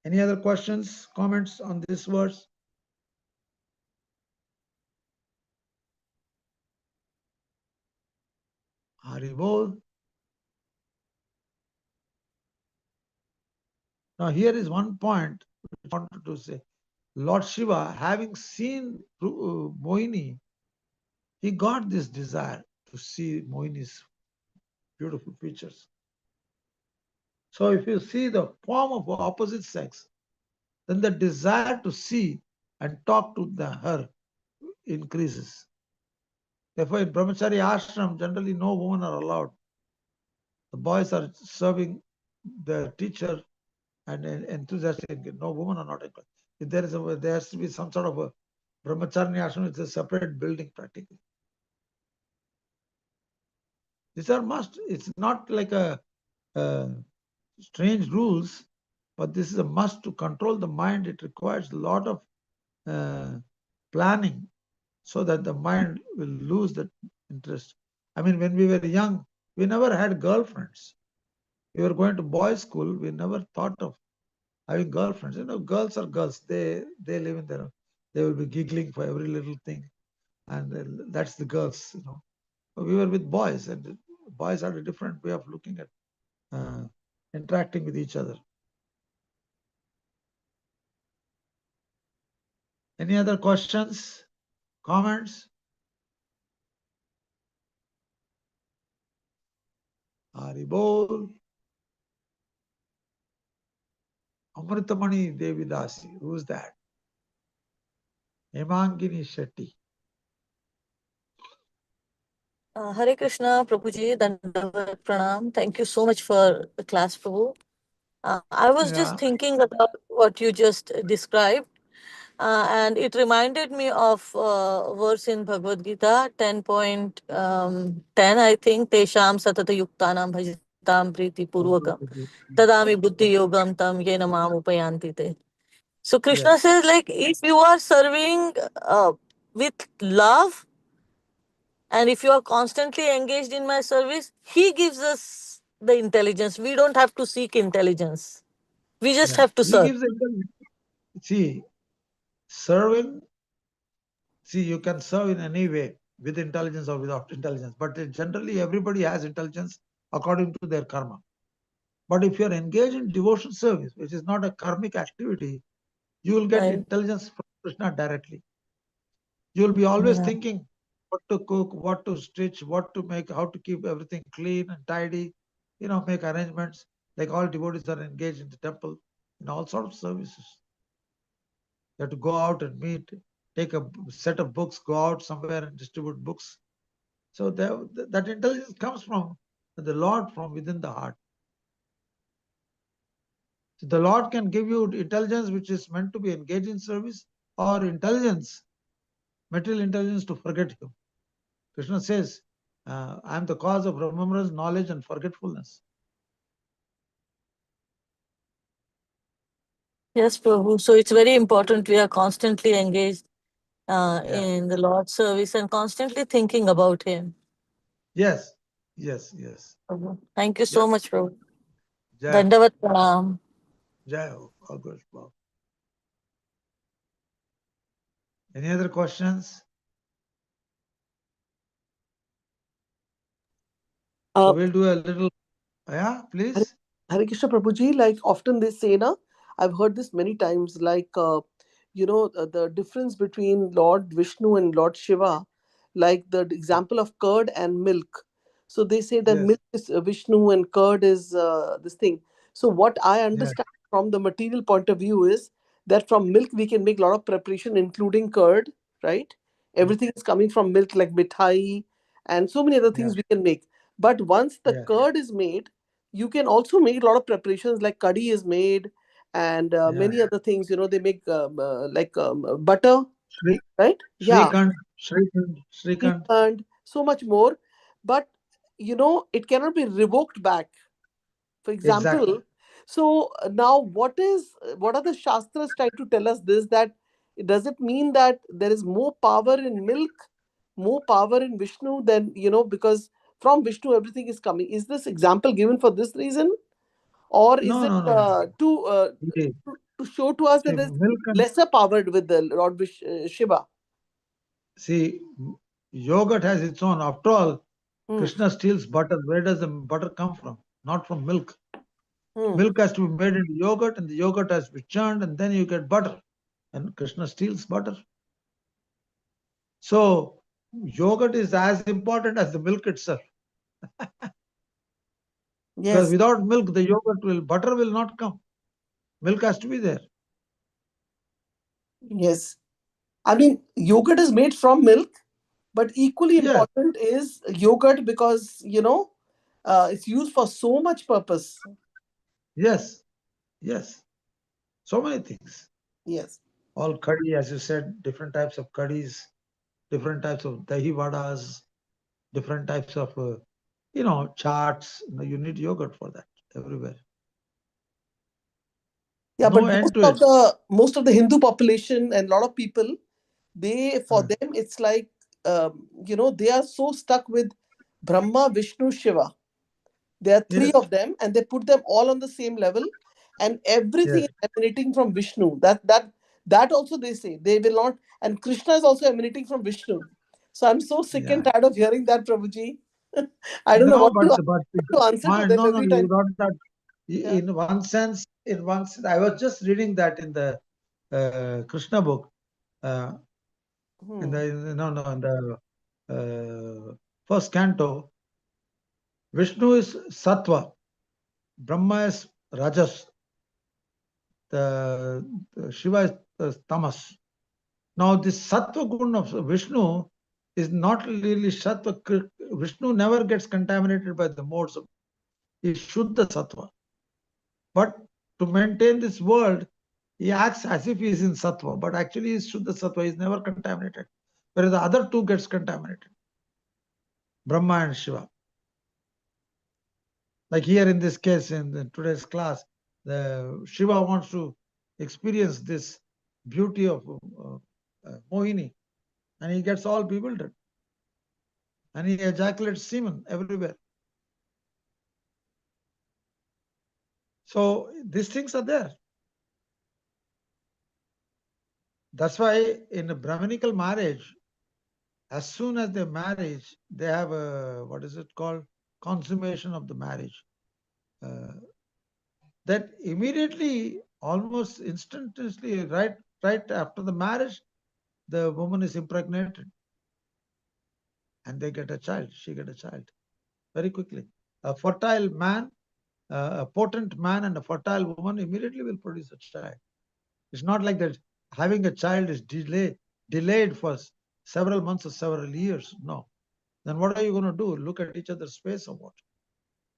Any other questions, comments on this verse? Haribol. Now here is one point I wanted to say. Lord Shiva, having seen Mohini, he got this desire to see Mohini's beautiful features. So if you see the form of opposite sex, then the desire to see and talk to her increases. Therefore, in brahmachari ashram, generally no women are allowed. The boys are serving the teacher and enthusiastic. No women are not included. If there has to be some sort of a brahmacharya ashram, it's a separate building practically. These are must. It's not like a strange rules, but this is a must to control the mind. It requires a lot of planning so that the mind will lose that interest. I mean, when we were young, we never had girlfriends. We were going to boys' school. We never thought of having girlfriends. Girls are girls. They live in their. They will be giggling for every little thing, and that's the girls. We were with boys, and boys had a different way of looking at interacting with each other. Any other questions, comments? Haribol. Amritamani Devidasi. Who's that? Hemangini Shetty. Hare Krishna, Prabhuji, Dandavat Pranam. Thank you so much for the class, Prabhu. I was just thinking about what you just described, and it reminded me of a verse in Bhagavad Gita 10.10, I think, Tesham Satata Yuktanam Bhajitam Priti Purvakam Tadami Buddhi Yogam Tam Yena Mam Upayanti Te. So Krishna says, like, if you are serving with love, and if you are constantly engaged in my service, he gives us the intelligence. We don't have to seek intelligence. We just have to serve. He gives intelligence. See, serving, you can serve in any way, with intelligence or without intelligence. But generally, everybody has intelligence according to their karma. But if you are engaged in devotion service, which is not a karmic activity, you will get intelligence from Krishna directly. You will be always thinking what to cook, what to stitch, what to make, how to keep everything clean and tidy, make arrangements. Like all devotees are engaged in the temple in all sorts of services. You have to go out and meet, take a set of books, go out somewhere and distribute books. So that intelligence comes from the Lord, from within the heart. So the Lord can give you intelligence which is meant to be engaged in service, or intelligence, material intelligence, to forget Him. Krishna says, I am the cause of remembrance, knowledge, and forgetfulness. Yes, Prabhu. So it's very important we are constantly engaged in the Lord's service and constantly thinking about Him. Yes. Prabhu. Thank you so much, Prabhu. Jai. Dandavat Pranam. Jai Ho. All good. Any other questions? So we'll do a little. Yeah, please. Hare Krishna Prabhuji, like often they say, I've heard this many times, like, the difference between Lord Vishnu and Lord Shiva, like the example of curd and milk. So they say that milk is Vishnu and curd is this thing. So what I understand from the material point of view is that from milk we can make a lot of preparation, including curd, right? Everything is coming from milk, like mithai and so many other things we can make. But once the curd is made, you can also make a lot of preparations, like curry is made, and many other things. They make like butter, Shri, right? Yeah, Shrikant. and so much more. But it cannot be revoked back. For example, Exactly. so now what are the Shastras trying to tell us this, that does it mean that there is more power in milk, more power in Vishnu than, because from Vishnu everything is coming? Is this example given for this reason? Or is it No. See, to show to us that there's milk and lesser power with the Lord Shiva? see, yogurt has its own. After all, Hmm. Krishna steals butter. Where does the butter come from? Not from milk. Hmm. Milk has to be made into yogurt, and the yogurt has to be churned, and then you get butter. And Krishna steals butter. So yogurt is as important as the milk itself. Because Yes. without milk, the butter will not come. Milk has to be there. Yes. I mean, yogurt is made from milk, but equally Yes. important is yogurt, because, it's used for so much purpose. Yes. So many things. Yes. All curry, as you said, different types of curries, different types of dahi vadas, different types of, chaats. You need yogurt for that everywhere. Yeah, No but end to it. most of the Hindu population and a lot of people, for Hmm. them, it's like, they are so stuck with Brahma, Vishnu, Shiva. There are three Yes. of them, and they put them all on the same level, and everything Yes. is emanating from Vishnu. That also they say they will not, and Krishna is also emanating from Vishnu. So I'm so sick and Yeah. tired of hearing that, Prabhuji. I don't know No, what but to answer to them no, every you time. got that. Yeah. In one sense, I was just reading that in the Krishna book. In the first canto, Vishnu is sattva, Brahma is rajas, the Shiva is tamas. Now this sattva gun of Vishnu is not really sattva. Vishnu never gets contaminated by the modes of. He shuddha sattva. But to maintain this world, he acts as if he is in sattva, but actually he is shuddha sattva. He is never contaminated. Whereas the other two gets contaminated, Brahma and Shiva. Like here in this case, in today's class, the Shiva wants to experience this beauty of Mohini, and he gets all bewildered, and he ejaculates semen everywhere. So these things are there. That's why in a Brahminical marriage, as soon as they marriage, they have a, what is it called? Consummation of the marriage. That immediately, almost instantaneously, right after the marriage, the woman is impregnated and they get a child. She get a child very quickly. A fertile man, a potent man and a fertile woman immediately will produce a child. It's not like that having a child is delayed for several months or several years. No. Then what are you going to do? Look at each other's face or what?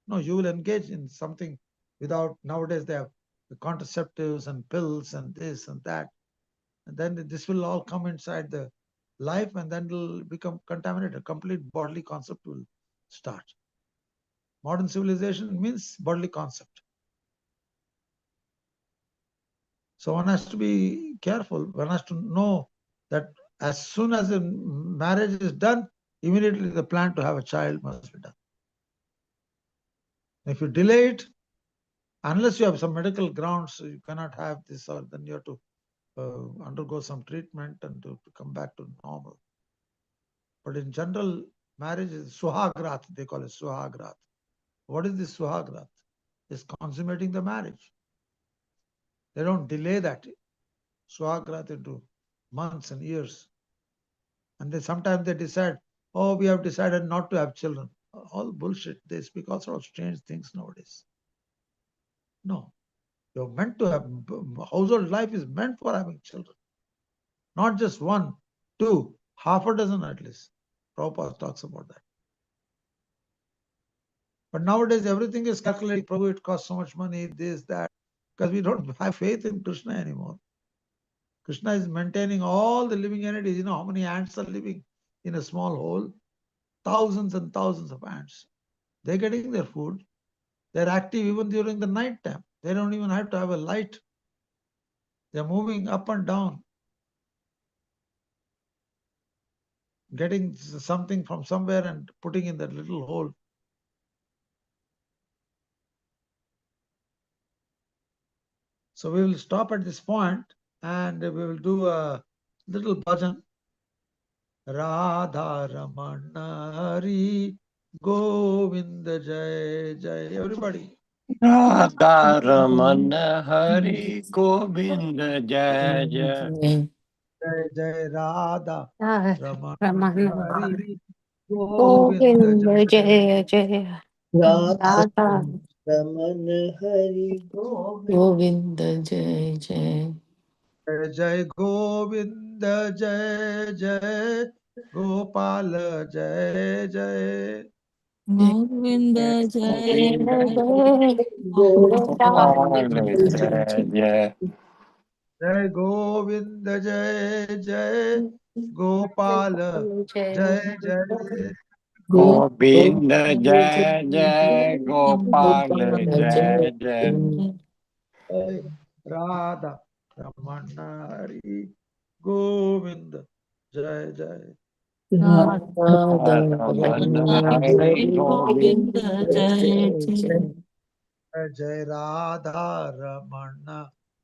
No, you will engage in something without, nowadays they have the contraceptives and pills and this and that. And then this will all come inside the life and then it will become contaminated. Complete bodily concept will start. Modern civilization means bodily concept. So one has to be careful. One has to know that as soon as the marriage is done, immediately the plan to have a child must be done. If you delay it, unless you have some medical grounds, you cannot have this, or then you have to undergo some treatment and to come back to normal. But in general, marriage is suhagrat, they call it suhagrat. What is this suhagrat? It's consummating the marriage. They don't delay that suhagrat into months and years. And then sometimes they decide, oh, we have decided not to have children. All bullshit. They speak all sorts of strange things nowadays. No. You're meant to have, household life is meant for having children. Not just one, two, half a dozen at least. Prabhupada talks about that. But nowadays everything is calculated. Prabhu, it costs so much money, this, that. because we don't have faith in Krishna anymore. Krishna is maintaining all the living entities. You know how many ants are living in a small hole? Thousands and thousands of ants. They're getting their food. They're active even during the night time. They don't even have to have a light. They're moving up and down, getting something from somewhere and putting in that little hole. So we will stop at this point and we will do a little bhajan. Radha Ramana Hari Govinda Jai Jai. Everybody. Radha Ramana Hari Govinda Jai Jai. Jai Jai Radha Ramana Ramana Hari Govinda Govinda Jai Jaya Jaya Radha Radha Ramana Hari Govinda. Govinda Jai Jai. Jai Jai Govinda Jai Jai Gopala Jai Jai Govinda Jai Jaya Jai Jaya Gopal Gopal Jai Jai. Jai Govinda Jai Jai Gopala Jai Jai Govinda Jai Jai. Gopal Jai Jai. Jai Radha Ramana Hari Govinda Jai Jai Radha Ramana Ramana Hari Hari Govinda Govinda Govinda Jai Jai Jai. Jai. Jai Jai Radha Ramana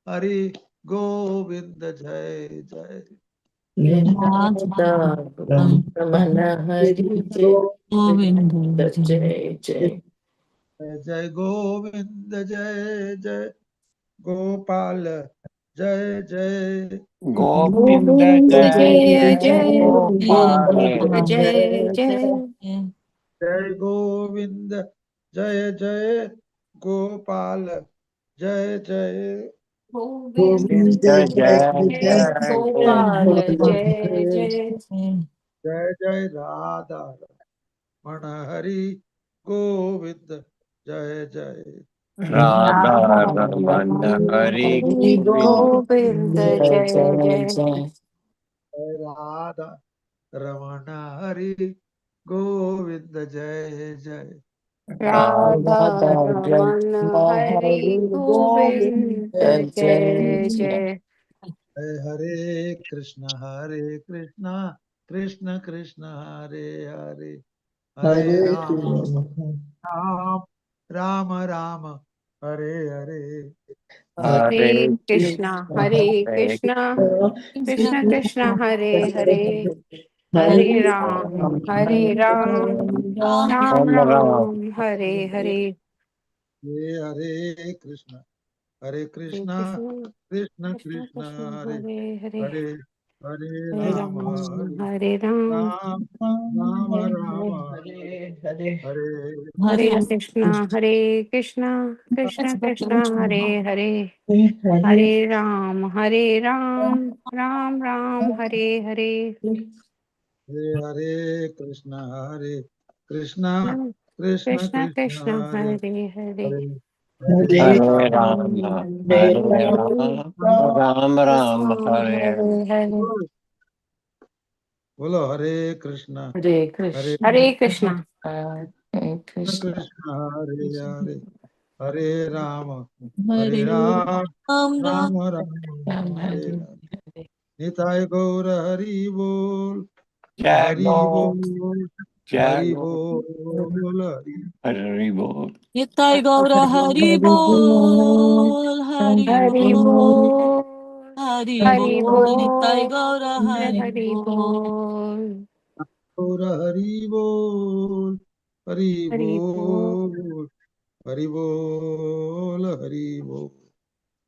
Hari Govinda Jai Jai Radha Ramana Hari Jai Govinda Jai. Jai Jai. Jai Jai Govinda Jai Jai Gopal Jai Jai Govinda Govinda Jai Jaya Jai. Jaya Gopal Govinda Jaya Jaya Jai Govinda Jai Jai Gopal Jai Jai Govinda Govinda Govinda Jai Jai Jaya Jai Jai. Gopal Gopal. Jaya Jaya Jai Jai Radha Ramana Hari Govinda Jai Jai Radha Radha Ramana Ramana Hari Hari Govinda. Govinda Jai Jaya Jai Jaya Jai. Jai Radha Ramana Hari Govinda Jai Jai Radha Radha Ramana Ramana Hari Hari Govinda Govinda Jai Jaya Jai. Jaya Jai Hare Krishna Krishna Krishna Hare Hare Hare Hare Ram Krishna Ram Rama Rama Hare Hare Hare Hare Krishna Krishna, Hare Hare Krishna Krishna Krishna Krishna Krishna Hare Hare Hare Hare Ram Ram Hare Ram Ram Ram Ram Ram. Ram Hare Hare Hare Krishna Hare Hare Krishna Krishna Krishna Krishna Krishna Krishna Hare Hare Hare Hare Hare Hare Rama Ram Hare Ram Ram Rama Rama Hare Hare Hare Hare Hare Krishna Hare Krishna Krishna Krishna Hare Hare Hare Hare Ram Ram Ram Hare Hare Hare Krishna Krishna Krishna Krishna Krishna Hare Hare Hare Hare Hare Hare Hare Rama Ram, Hare Hare Hare Ram, Ram Ram, Hare. Hare Bolo Hare Krishna Hare Hare Krishna. Hare Krishna Hare Krishna. Krishna Hare Hare Hare Rama Hare Hare Ram Ram Ram. Rama Rama Ram Hare Hare. Hare Nitai Gaura Hari Bol Hari Jago, Bol Hari Jago, Bol Hari Hare Bol. Nitai Gaura Hari Bol. Hari Hari Bol. Bol Hari Hari Bol. Nitai Bol Gaura Hari Hari Bol. Bol Gaura Hari Bol Hari Hari Bol Bol Hari Bol Hari Bol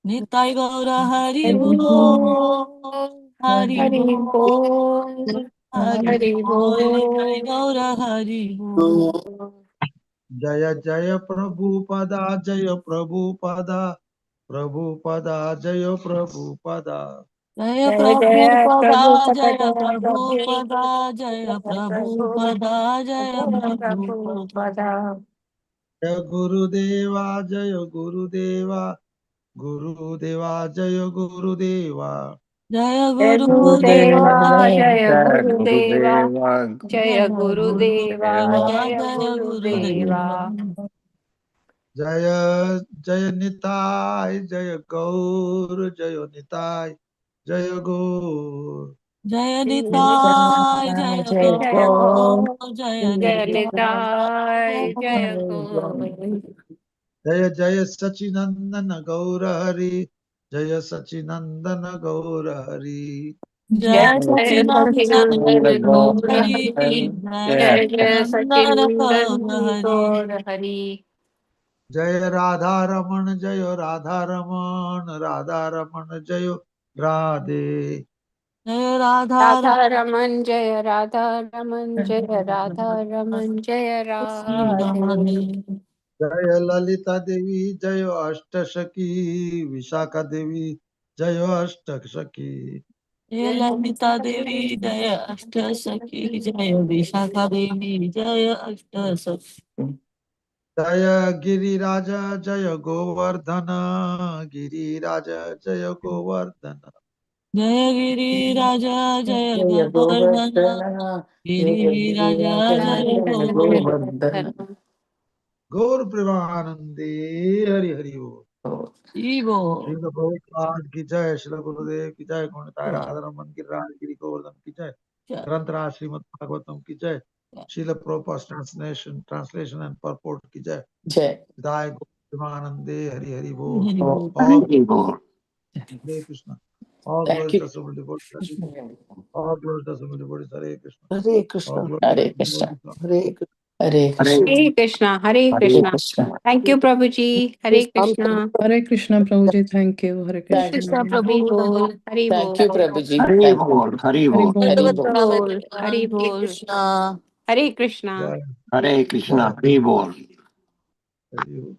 Nitai Gaura Hari Hari Bol. Bol Hari Hari Bol. Bol Hari Hari Bol. Nitai Bol Gaura Hari Bol. Jaya Jaya Prabhupada Jaya Prabhupada Prabhupada Jaya Prabhupada Jaya Jai Jai Prabhupada, Prabhu Jaya Pada Prabhupada, Jaya Prabhu Prabhupada, Jaya Prabhu Prabhupada. Pada Jaya Gurudeva Jaya Gurudeva Gurudeva Jaya Gurudeva. Jaya Jai Gurudeva, Gurudeva, Jaya Jai Gurudeva, Gurudeva. Jaya Jaya Gurudeva, Gurudeva, Jaya Jaya Gurudeva. Gurudeva. Jaya Jaya Nitai Jaya Gaur Jaya Nitai Jaya Gaur. Jaya Nitai, Nitai, Jaya Jai Jaya Gaur, Gaur, Gaur, Jaya Jaya Nitai, Nitai, Jaya Jai Gaur. Gaur. Jaya Jaya Sachinandana Gaura Hari. Jaya Sachinandana Gaura Hari. Jaya Jaya Jaya Sachinandana Sachinandan Gaur Hari, Hari, Jaya Jaya Jaya Sachinandana Sachinandan Hari, Gaur Hari. Jaya Radha Raman Jaya Radha Raman Radha Raman Jaya Radhe. Jaya Radha Radha Raman, Jaya Radha Raman, Jaya Radha Raman, Jaya Radhe. Radhe. Jaya Lalita Devi Jaya Ashtashaki Vishaka Devi Jaya Ashtashaki. Jaya Lalita Devi, Jaya Ashtasaki, Jaya Vishakha Devi, Jaya Ashtasaki. Jaya Giri Raja Jaya Govardhana Giri Raja Jaya Govardhana. Jaya Giri Raja, Jaya Jai Govardhana, Govardhana, Jai Giri Raja, Jaya Govardhana, Govardhana. Govardhana. Gaur Premanande Hari Hari Bo. Shivo. Srila Prabhupada ki jai, Srila Gurudev ki jai, Gonitaya Radharaman ki Raj Giri Govardhan ki jai, Granthra Srimad Bhagavatam ki jai, Srila Prabhupada's translation and purport ki jai. Jai. Jai Gaur Premanande Hari Hari Bo. Oh, All Hari Bol. Hare Krishna. All thank glories to you. the Supreme Devotees. All glories to the Supreme Devotees. Hare Krishna. Hare All Krishna. glories to Hare the Krishna. Supreme Devotees. Hare Krishna. Hare Hare Krishna. Hare Krishna, Hare Hare Krishna. Krishna. Thank you, Prabhuji. Hare Krishna. Hare Krishna, Prabhuji. Thank you. Hare Hare Thank, Krishna. Krishna, Prabhu Bol. Hare thank Bol. you, Prabhuji. Hari Thank you. Bol. Hari Hari Bol. Bol. Hare Dandavat Bol. Pranam Bol. everyone. Hare Hare Bol. Krishna. Hare Krishna. Jai Hare Krishna. Jai Hari Bol. Hari Bo.